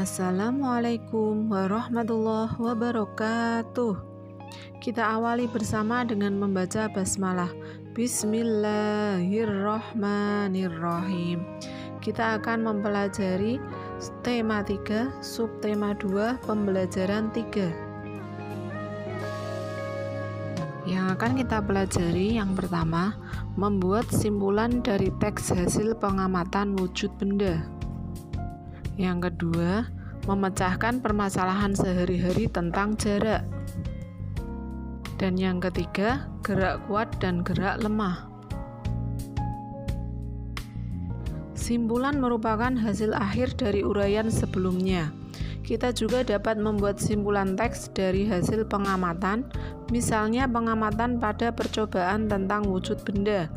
Assalamualaikum warahmatullahi wabarakatuh. Kita awali bersama dengan membaca basmalah. Bismillahirrahmanirrahim. Kita akan mempelajari tema 3, subtema 2, pembelajaran 3. Yang akan kita pelajari yang pertama, membuat simpulan dari teks hasil pengamatan wujud benda. Yang kedua, memecahkan permasalahan sehari-hari tentang jarak. Dan yang ketiga, gerak kuat dan gerak lemah. Simpulan merupakan hasil akhir dari uraian sebelumnya. Kita juga dapat membuat simpulan teks dari hasil pengamatan, misalnya pengamatan pada percobaan tentang wujud benda.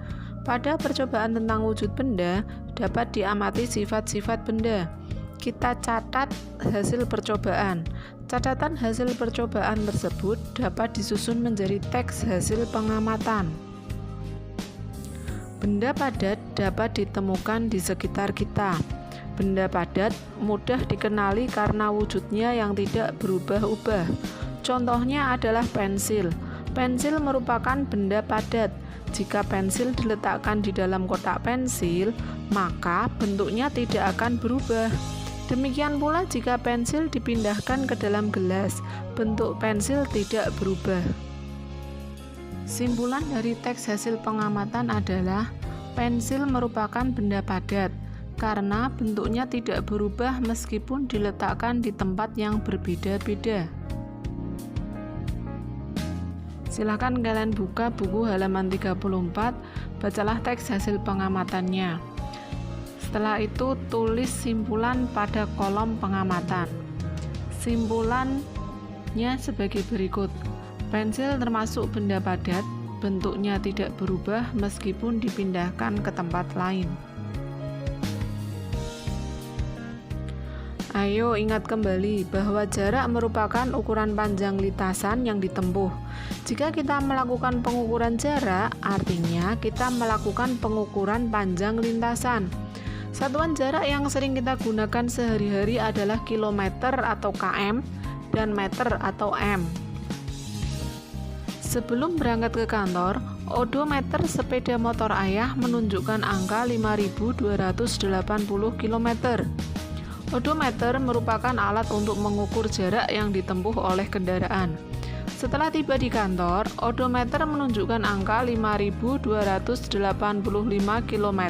Pada percobaan tentang wujud benda, dapat diamati sifat-sifat benda. Kita catat hasil percobaan. Catatan hasil percobaan tersebut dapat disusun menjadi teks hasil pengamatan. Benda padat dapat ditemukan di sekitar kita. Benda padat mudah dikenali karena wujudnya yang tidak berubah-ubah. Contohnya adalah pensil. Pensil merupakan benda padat. Jika pensil diletakkan di dalam kotak pensil, maka bentuknya tidak akan berubah. Demikian pula jika pensil dipindahkan ke dalam gelas, bentuk pensil tidak berubah. Simpulan dari teks hasil pengamatan adalah pensil merupakan benda padat karena bentuknya tidak berubah meskipun diletakkan di tempat yang berbeda-beda. Silakan kalian buka buku halaman 34, bacalah teks hasil pengamatannya. Setelah itu, tulis simpulan pada kolom pengamatan. Simpulannya sebagai berikut. Pensil termasuk benda padat, bentuknya tidak berubah meskipun dipindahkan ke tempat lain. Ayo ingat kembali bahwa jarak merupakan ukuran panjang lintasan yang ditempuh. Jika kita melakukan pengukuran jarak, artinya kita melakukan pengukuran panjang lintasan. Satuan jarak yang sering kita gunakan sehari-hari adalah kilometer atau km dan meter atau m. Sebelum berangkat ke kantor, odometer sepeda motor ayah menunjukkan angka 5.280 km. Odometer merupakan alat untuk mengukur jarak yang ditempuh oleh kendaraan. Setelah tiba di kantor, odometer menunjukkan angka 5.285 km.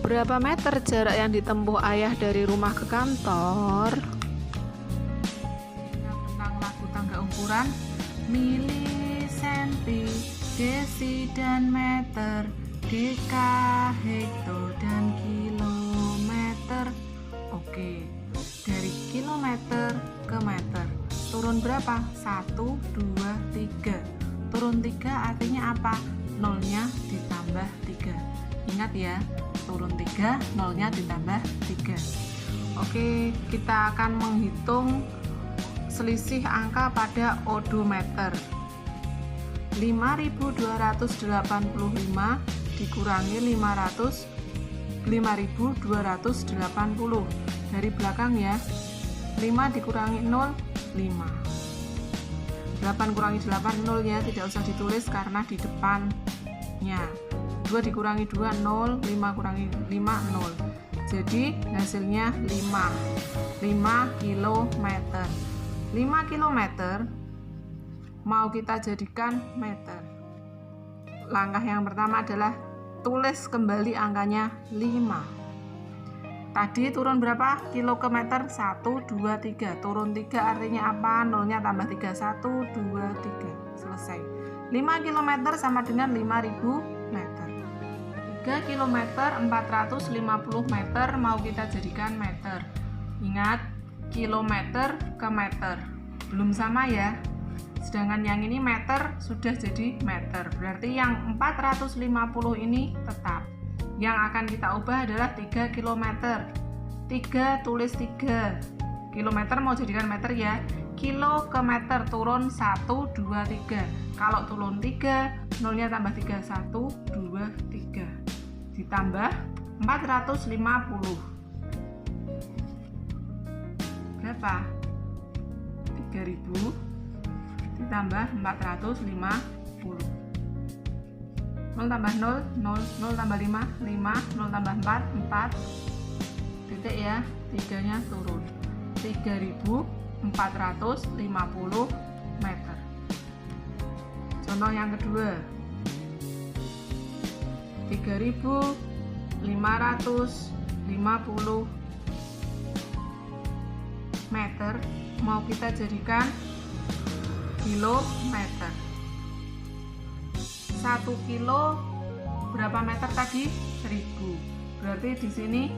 Berapa meter jarak yang ditempuh ayah dari rumah ke kantor? Tentang lagu tangga ukuran mili, senti, desi, dan meter, deka, hekto, dan kilometer. Oke, dari kilometer ke meter turun berapa? 1, 2, 3. Turun 3 artinya apa? Nolnya ditambah 3. Ingat ya, turun 3, nolnya ditambah 3. Oke, kita akan menghitung selisih angka pada odometer. 5.285 dikurangi 5.280. Dari belakang ya. 5 dikurangi 0, 5. 8 kurangi 8, 0 ya, tidak usah ditulis karena di depannya. 2 dikurangi 2, 0, 5 kurangi 5, 0. Jadi hasilnya 5 kilometer. 5 kilometer mau kita jadikan meter. Langkah yang pertama adalah tulis kembali angkanya 5. Tadi turun berapa? Kilo ke meter? 1, 2, 3. Turun 3 artinya apa? Nolnya tambah 3. 1, 2, 3. Selesai. 5 kilometer sama dengan 5.000 meter. 3 km 450 meter mau kita jadikan meter. Ingat, kilometer ke meter belum sama ya. Sedangkan yang ini meter sudah jadi meter. Berarti yang 450 ini tetap. Yang akan kita ubah adalah 3 km. 3 tulis 3. Kilometer mau jadikan meter ya. Kilo ke meter turun 1, 2, 3. Kalau turun 3, nolnya tambah 3, 1, 2, 3. Ditambah 450. berapa? 3000 ditambah 450. 0 tambah 0, 0, 0 tambah 5, 5, 0 tambah 4, 4. Titik ya, 3-nya turun. 3450 meter. Contoh yang kedua. 3550 meter mau kita jadikan kilometer. 1 kilo berapa meter tadi? 1000. Berarti di sini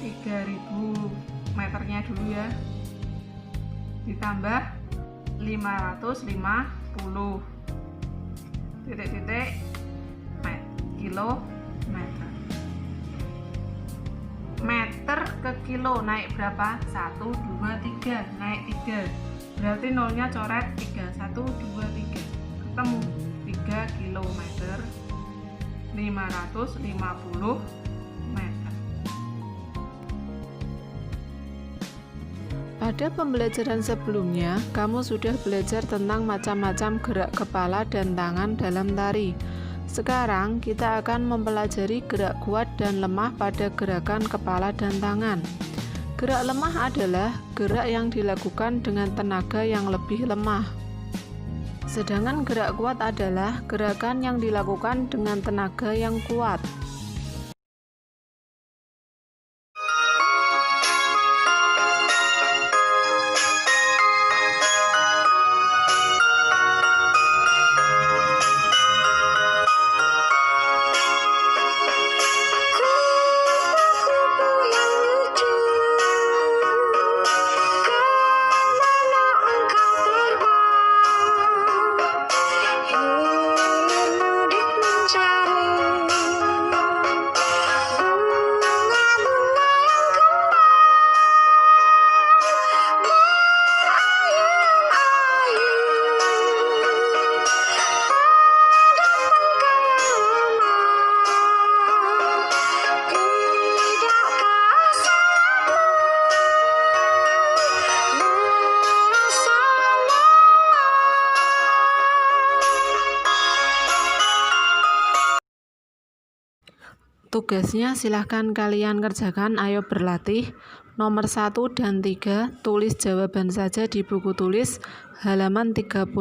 3000 meternya dulu ya. Ditambah 550 titik-titik kilometer. Meter ke kilo naik berapa? 1, 2, 3, naik 3. Berarti nolnya coret 3, 1, 2, 3. Ketemu 3 kilometer 550 meter. Pada pembelajaran sebelumnya, kamu sudah belajar tentang macam-macam gerak kepala dan tangan dalam tari. Sekarang kita akan mempelajari gerak kuat dan lemah pada gerakan kepala dan tangan. Gerak lemah adalah gerak yang dilakukan dengan tenaga yang lebih lemah. Sedangkan gerak kuat adalah gerakan yang dilakukan dengan tenaga yang kuat. Tugasnya silahkan kalian kerjakan, ayo berlatih. Nomor 1 dan 3, tulis jawaban saja di buku tulis halaman 35.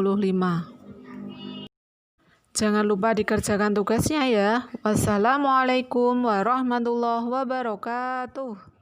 Jangan lupa dikerjakan tugasnya ya. Wassalamualaikum warahmatullahi wabarakatuh.